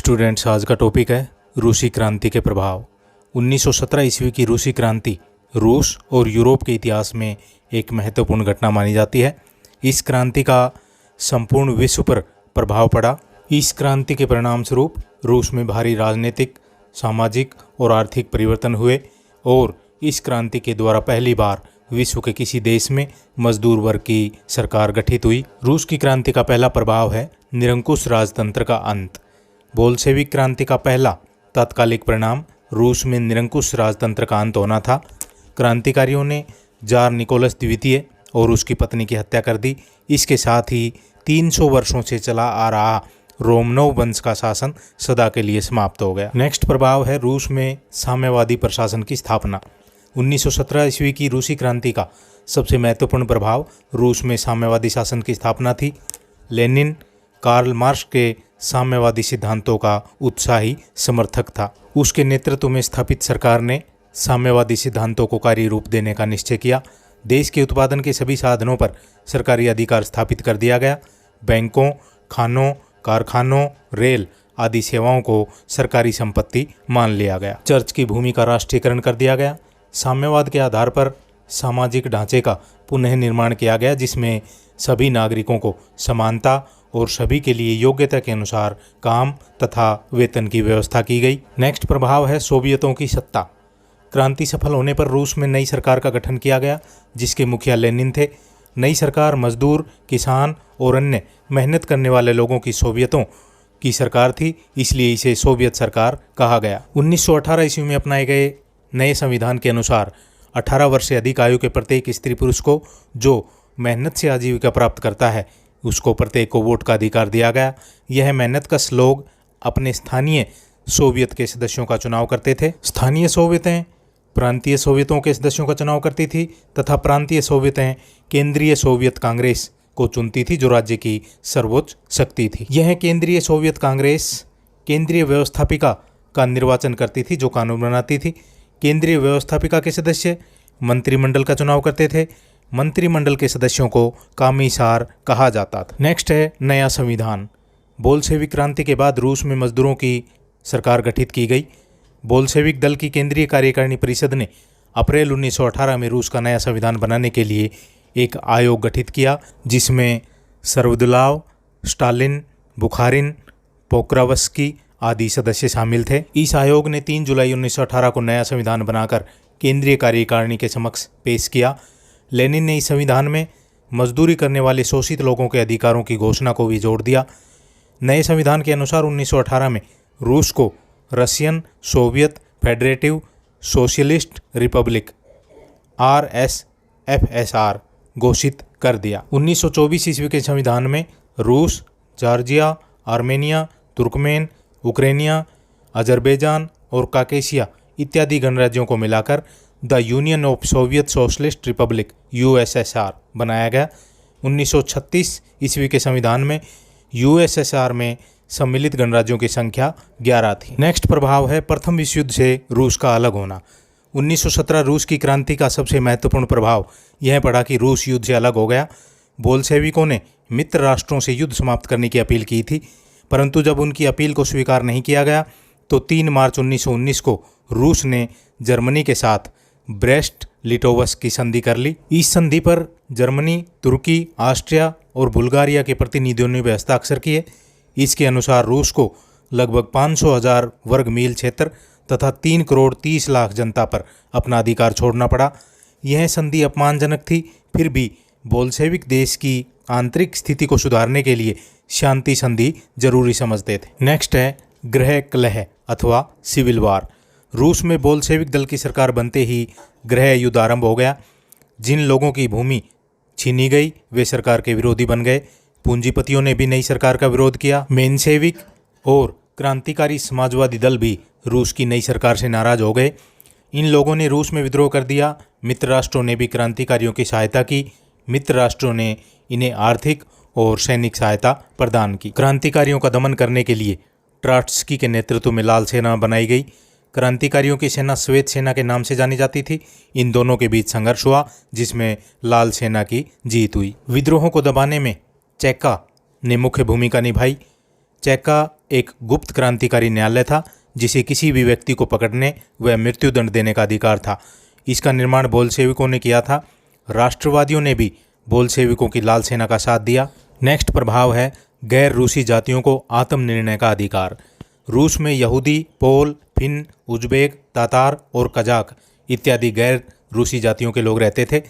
Students, आज का topic है रूसी क्रांति के प्रभाव। 1917 ईस्वी की रूसी क्रांति रूस और यूरोप के इतिहास में एक महत्वपूर्ण घटना मानी जाती है। इस क्रांति का संपूर्ण विश्व पर प्रभाव पड़ा। इस क्रांति के परिणाम स्वरूप रूस में भारी राजनीतिक, सामाजिक और आर्थिक परिवर्तन हुए और इस क्रांति के द्वारा पहली बार विश्व के किसी देश में मजदूर वर्ग की सरकार गठित हुई। रूस की क्रांति का पहला प्रभाव है निरंकुश राजतंत्र का अंत। बोल्शेविक क्रांति का पहला तात्कालिक परिणाम रूस में निरंकुश राजतंत्र का अंत होना था। क्रांतिकारियों ने जार निकोलस द्वितीय और उसकी पत्नी की हत्या कर दी। इसके साथ ही 300 वर्षों से चला आ रहा रोमनोव वंश का शासन सदा के लिए समाप्त हो गया। नेक्स्ट प्रभाव है रूस में साम्यवादी प्रशासन की स्थापना। 1917 ईस्वी की रूसी क्रांति का सबसे महत्वपूर्ण प्रभाव रूस में साम्यवादी शासन की स्थापना थी। लेनिन कार्ल मार्क्स के साम्यवादी सिद्धांतों का उत्साही समर्थक था। उसके नेतृत्व में स्थापित सरकार ने साम्यवादी सिद्धांतों को कार्य रूप देने का निश्चय किया। देश के उत्पादन के सभी साधनों पर सरकारी अधिकार स्थापित कर दिया गया। बैंकों, खानों, कारखानों, रेल आदि सेवाओं को सरकारी संपत्ति मान लिया गया। चर्च की भूमि का राष्ट्रीयकरण कर दिया गया। साम्यवाद के आधार पर सामाजिक ढांचे का पुनः निर्माण किया गया, जिसमें सभी नागरिकों को समानता और सभी के लिए योग्यता के अनुसार काम तथा वेतन की व्यवस्था की गई। नेक्स्ट प्रभाव है सोवियतों की सत्ता। क्रांति सफल होने पर रूस में नई सरकार का गठन किया गया, जिसके मुखिया लेनिन थे। नई सरकार मजदूर, किसान और अन्य मेहनत करने वाले लोगों की सोवियतों की सरकार थी, इसलिए इसे सोवियत सरकार कहा गया। 1918 ईस्वी में अपनाए गए नए संविधान के अनुसार 18 वर्ष से अधिक आयु के प्रत्येक स्त्री पुरुष को जो मेहनत से आजीविका प्राप्त करता है उसको प्रत्येक को वोट का अधिकार दिया गया। यह मेहनतकश लोग अपने स्थानीय सोवियत के सदस्यों का चुनाव करते थे। स्थानीय सोवियतें प्रांतीय सोवियतों के सदस्यों का चुनाव करती थी तथा प्रांतीय सोवियतें केंद्रीय सोवियत कांग्रेस को चुनती थी, जो राज्य की सर्वोच्च शक्ति थी। यह केंद्रीय सोवियत कांग्रेस केंद्रीय व्यवस्थापिका का निर्वाचन करती थी, जो कानून बनाती थी। केंद्रीय व्यवस्थापिका के सदस्य मंत्रिमंडल का चुनाव करते थे। मंत्रिमंडल के सदस्यों को कामीसार कहा जाता था। नेक्स्ट है नया संविधान। बोल्शेविक क्रांति के बाद रूस में मजदूरों की सरकार गठित की गई। बोल्शेविक दल की केंद्रीय कार्यकारिणी परिषद ने अप्रैल 1918 में रूस का नया संविधान बनाने के लिए एक आयोग गठित किया, जिसमें सर्वदुलाव, स्टालिन, बुखारिन, पोक्रावस्की आदि सदस्य शामिल थे। इस आयोग ने 3 जुलाई 1918 को नया संविधान बनाकर केंद्रीय कार्यकारिणी के समक्ष पेश किया। लेनिन ने इस संविधान में मजदूरी करने वाले शोषित लोगों के अधिकारों की घोषणा को भी जोड़ दिया। नए संविधान के अनुसार 1918 में रूस को Russian Soviet Federative Socialist Republic RSFSR घोषित कर दिया। 1924 ईस्वी के संविधान में रूस, जॉर्जिया, आर्मेनिया, तुर्कमेन, उक्रेनिया, अजरबैजान और काकेशिया इत्यादि गणराज्यों को मिलाकर the union of Soviet socialist Republic USSR बनाया गया। 1936 ईस्वी के संविधान में USSR में सम्मिलित गणराज्यों की संख्या 11 थी। नेक्स्ट प्रभाव है प्रथम विश्व युद्ध से रूस का अलग होना। 1917 रूस की क्रांति का सबसे महत्वपूर्ण प्रभाव यह पड़ा कि रूस युद्ध से अलग हो गया। बोल्शेविकों ने मित्र राष्ट्रों से युद्ध समाप्त करने की अपील की थी, परंतु जब उनकी अपील को स्वीकार नहीं किया गया तो 3 मार्च 1919 को रूस ने जर्मनी के साथ ब्रेस्ट लिटोवस्क की संधि कर ली। इस संधि पर जर्मनी, तुर्की, ऑस्ट्रिया और बुल्गारिया के प्रतिनिधियों ने भी हस्ताक्षर किए। इसके अनुसार रूस को लगभग 500,000 वर्ग मील क्षेत्र तथा 3 करोड़ 30 लाख जनता पर अपना अधिकार छोड़ना पड़ा। यह संधि अपमानजनक थी, फिर भी बोल्शेविक देश की आंतरिक स्थिति को सुधारने के लिए शांति संधि जरूरी समझते थे। नेक्स्ट है गृह कलह अथवा सिविल वार। रूस में बोल्शेविक दल की सरकार बनते ही गृह युद्ध आरंभ हो गया। जिन लोगों की भूमि छीनी गई वे सरकार के विरोधी बन गए। पूंजीपतियों ने भी नई सरकार का विरोध किया। मेंशेविक और क्रांतिकारी समाजवादी दल भी रूस की नई सरकार से नाराज हो गए। इन लोगों ने रूस में विद्रोह कर दिया। मित्र राष्ट्रों ने भी क्रांतिकारियों की सहायता की। मित्र राष्ट्रों ने इन्हें आर्थिक और सैनिक सहायता प्रदान की। क्रांतिकारियों का दमन करने के लिए ट्राट्स्की के नेतृत्व में लाल सेना बनाई गई। क्रांतिकारियों की सेना श्वेत सेना के नाम से जानी जाती थी। इन दोनों के बीच संघर्ष हुआ, जिसमें लाल सेना की जीत हुई। विद्रोहों को दबाने में चेका ने मुख्य भूमिका निभाई। चेका एक गुप्त क्रांतिकारी न्यायालय था जिसे किसी भी व्यक्ति को पकड़ने व मृत्युदंड देने का अधिकार था। इसका निर्माण बोल्शेविकों ने किया था। राष्ट्रवादियों ने भी बोल्शेविकों की लाल सेना का साथ दिया। नेक्स्ट प्रभाव है गैर रूसी जातियों को आत्मनिर्णय का अधिकार। रूस में यहूदी, पोल, फिन, उज्बेक, तातार और कजाक इत्यादि गैर रूसी जातियों के लोग रहते थे।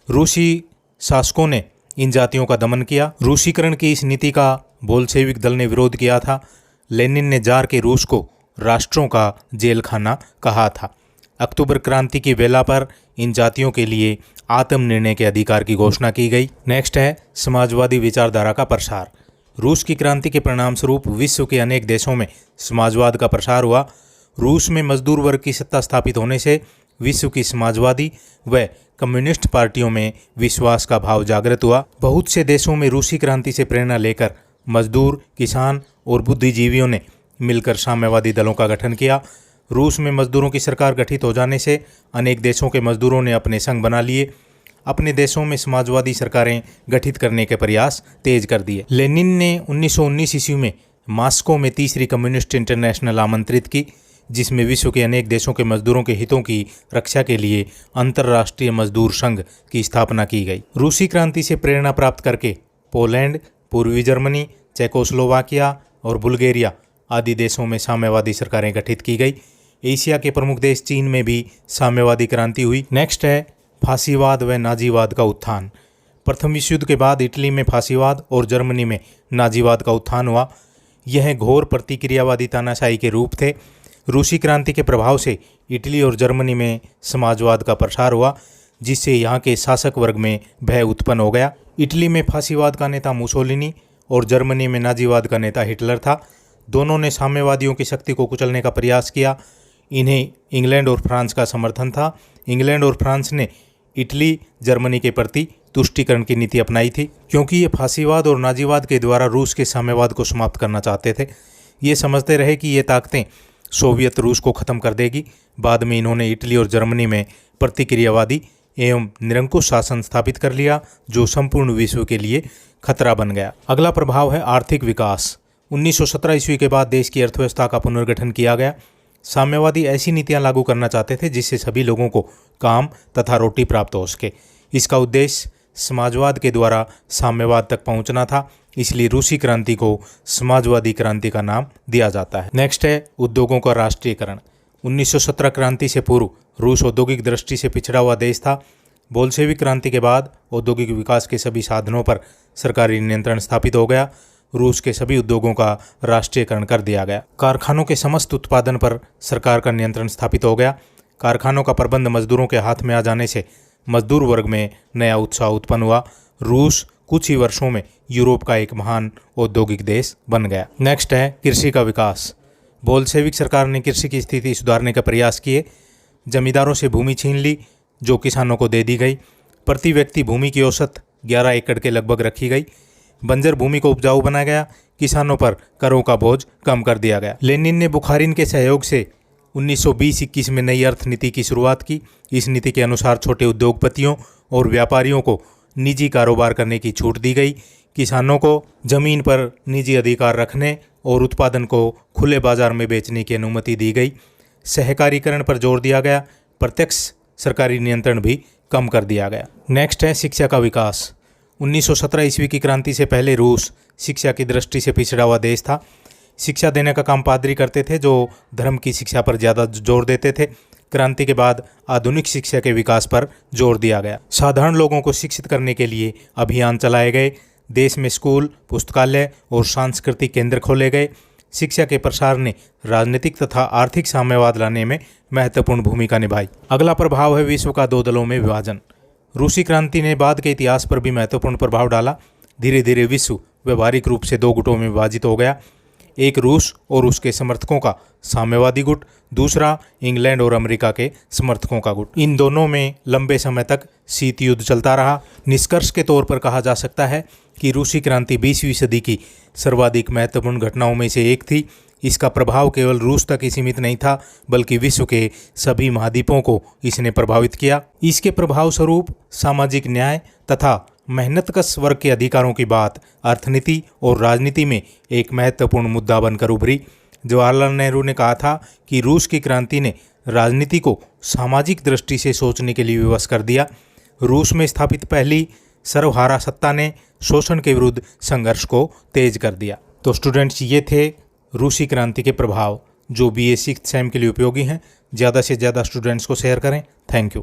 रूसी शासकों ने इन जातियों का दमन किया। रूसीकरण की इस नीति का बोल्शेविक दल ने विरोध किया था। लेनिन ने जार के रूस को राष्ट्रों का जेल खाना कहा था। अक्टूबर क्रांति की वेला पर इन जातियों के लिए आत्मनिर्णय के अधिकार की घोषणा की गई। नेक्स्ट है समाजवादी विचारधारा का प्रसार। रूस की क्रांति के परिणाम स्वरूप विश्व के अनेक देशों में समाजवाद का प्रसार हुआ। रूस में मजदूर वर्ग की सत्ता स्थापित होने से विश्व की समाजवादी व कम्युनिस्ट पार्टियों में विश्वास का भाव जागृत हुआ। बहुत से देशों में रूसी क्रांति से प्रेरणा लेकर मजदूर, किसान और बुद्धिजीवियों ने मिलकर साम्यवादी दलों का गठन किया। रूस में मजदूरों की सरकार गठित हो जाने से अनेक देशों के मजदूरों ने अपने संघ बना लिए। अपने देशों में समाजवादी सरकारें गठित करने के प्रयास तेज कर दिए। लेनिन ने 1919 ईस्वी में मॉस्को में तीसरी कम्युनिस्ट इंटरनेशनल आमंत्रित की, जिसमें विश्व के अनेक देशों के मजदूरों के हितों की रक्षा के लिए अंतर्राष्ट्रीय मजदूर संघ की स्थापना की गई। रूसी क्रांति से प्रेरणा प्राप्त करके पोलैंड, पूर्वी जर्मनी, चेकोस्लोवाकिया और बुल्गारिया आदि देशों में साम्यवादी सरकारें गठित की गई। एशिया के प्रमुख देश चीन में भी साम्यवादी क्रांति हुई। नेक्स्ट है फांसीवाद व नाजीवाद का उत्थान। प्रथम विश्व युद्ध के बाद इटली में फांसीवाद और जर्मनी में नाजीवाद का उत्थान हुआ। यह घोर प्रतिक्रियावादी तानाशाही के रूप थे। रूसी क्रांति के प्रभाव से इटली और जर्मनी में समाजवाद का प्रसार हुआ, जिससे यहाँ के शासक वर्ग में भय उत्पन्न हो गया। इटली में फांसीवाद का नेता मुसोलिनी और जर्मनी में नाजीवाद का नेता हिटलर था। दोनों ने साम्यवादियों की शक्ति को कुचलने का प्रयास किया। इन्हें इंग्लैंड और फ्रांस का समर्थन था। इंग्लैंड और फ्रांस ने इटली, जर्मनी के प्रति तुष्टीकरण की नीति अपनाई थी, क्योंकि ये फांसीवाद और नाजीवाद के द्वारा रूस के साम्यवाद को समाप्त करना चाहते थे। ये समझते रहे कि ये ताकतें सोवियत रूस को ख़त्म कर देगी। बाद में इन्होंने इटली और जर्मनी में प्रतिक्रियावादी एवं निरंकुश शासन स्थापित कर लिया, जो संपूर्ण विश्व के लिए खतरा बन गया। अगला प्रभाव है आर्थिक विकास। 1917 ईस्वी के बाद देश की अर्थव्यवस्था का पुनर्गठन किया गया। साम्यवादी ऐसी नीतियां लागू करना चाहते थे जिससे सभी लोगों को काम तथा रोटी प्राप्त हो सके। इसका उद्देश्य समाजवाद के द्वारा साम्यवाद तक पहुंचना था, इसलिए रूसी क्रांति को समाजवादी क्रांति का नाम दिया जाता है। नेक्स्ट है उद्योगों का राष्ट्रीयकरण। 1917 क्रांति से पूर्व रूस औद्योगिक दृष्टि से पिछड़ा हुआ देश था। बोल्शेविक क्रांति के बाद औद्योगिक विकास के सभी साधनों पर सरकारी नियंत्रण स्थापित हो गया। रूस के सभी उद्योगों का राष्ट्रीयकरण कर दिया गया। कारखानों के समस्त उत्पादन पर सरकार का नियंत्रण स्थापित हो गया। कारखानों का प्रबंध मजदूरों के हाथ में आ जाने से मजदूर वर्ग में नया उत्साह उत्पन्न हुआ। रूस कुछ ही वर्षों में यूरोप का एक महान औद्योगिक देश बन गया। नेक्स्ट है कृषि का विकास। बोल्शेविक सरकार ने कृषि की स्थिति सुधारने का प्रयास किए। जमींदारों से भूमि छीन ली, जो किसानों को दे दी गई। प्रति व्यक्ति भूमि की औसत 11 एकड़ के लगभग रखी गई। बंजर भूमि को उपजाऊ बनाया गया। किसानों पर करों का बोझ कम कर दिया गया। लेनिन ने बुखारिन के सहयोग से 1920-21 में नई अर्थ नीति की शुरुआत की। इस नीति के अनुसार छोटे उद्योगपतियों और व्यापारियों को निजी कारोबार करने की छूट दी गई। किसानों को जमीन पर निजी अधिकार रखने और उत्पादन को खुले बाजार में बेचने की अनुमति दी गई। सहकारीकरण पर जोर दिया गया। प्रत्यक्ष सरकारी नियंत्रण भी कम कर दिया गया। नेक्स्ट है शिक्षा का विकास। 1917 ईस्वी की क्रांति से पहले रूस शिक्षा की दृष्टि से पिछड़ा हुआ देश था। शिक्षा देने का काम पादरी करते थे, जो धर्म की शिक्षा पर ज़्यादा जोर देते थे। क्रांति के बाद आधुनिक शिक्षा के विकास पर जोर दिया गया। साधारण लोगों को शिक्षित करने के लिए अभियान चलाए गए। देश में स्कूल, पुस्तकालय और सांस्कृतिक केंद्र खोले गए। शिक्षा के प्रसार ने राजनीतिक तथा आर्थिक साम्यवाद लाने में महत्वपूर्ण भूमिका निभाई। अगला प्रभाव है विश्व का दो दलों में विभाजन। रूसी क्रांति ने बाद के इतिहास पर भी महत्वपूर्ण प्रभाव डाला। धीरे धीरे विश्व व्यवहारिक रूप से दो गुटों में विभाजित हो गया। एक रूस और उसके समर्थकों का साम्यवादी गुट, दूसरा इंग्लैंड और अमेरिका के समर्थकों का गुट। इन दोनों में लंबे समय तक शीत युद्ध चलता रहा। निष्कर्ष के तौर पर कहा जा सकता है कि रूसी क्रांति 20वीं सदी की सर्वाधिक महत्वपूर्ण घटनाओं में से एक थी। इसका प्रभाव केवल रूस तक ही सीमित नहीं था, बल्कि विश्व के सभी महाद्वीपों को इसने प्रभावित किया। इसके प्रभाव स्वरूप सामाजिक न्याय तथा मेहनतकश वर्ग के अधिकारों की बात अर्थनीति और राजनीति में एक महत्वपूर्ण मुद्दा बनकर उभरी। जवाहरलाल नेहरू ने कहा था कि रूस की क्रांति ने राजनीति को सामाजिक दृष्टि से सोचने के लिए विवश कर दिया। रूस में स्थापित पहली सर्वहारा सत्ता ने शोषण के विरुद्ध संघर्ष को तेज कर दिया। तो स्टूडेंट्स, ये थे रूसी क्रांति के प्रभाव जो BA 6th सेम के लिए उपयोगी हैं। ज़्यादा से ज़्यादा स्टूडेंट्स को शेयर करें। Thank you.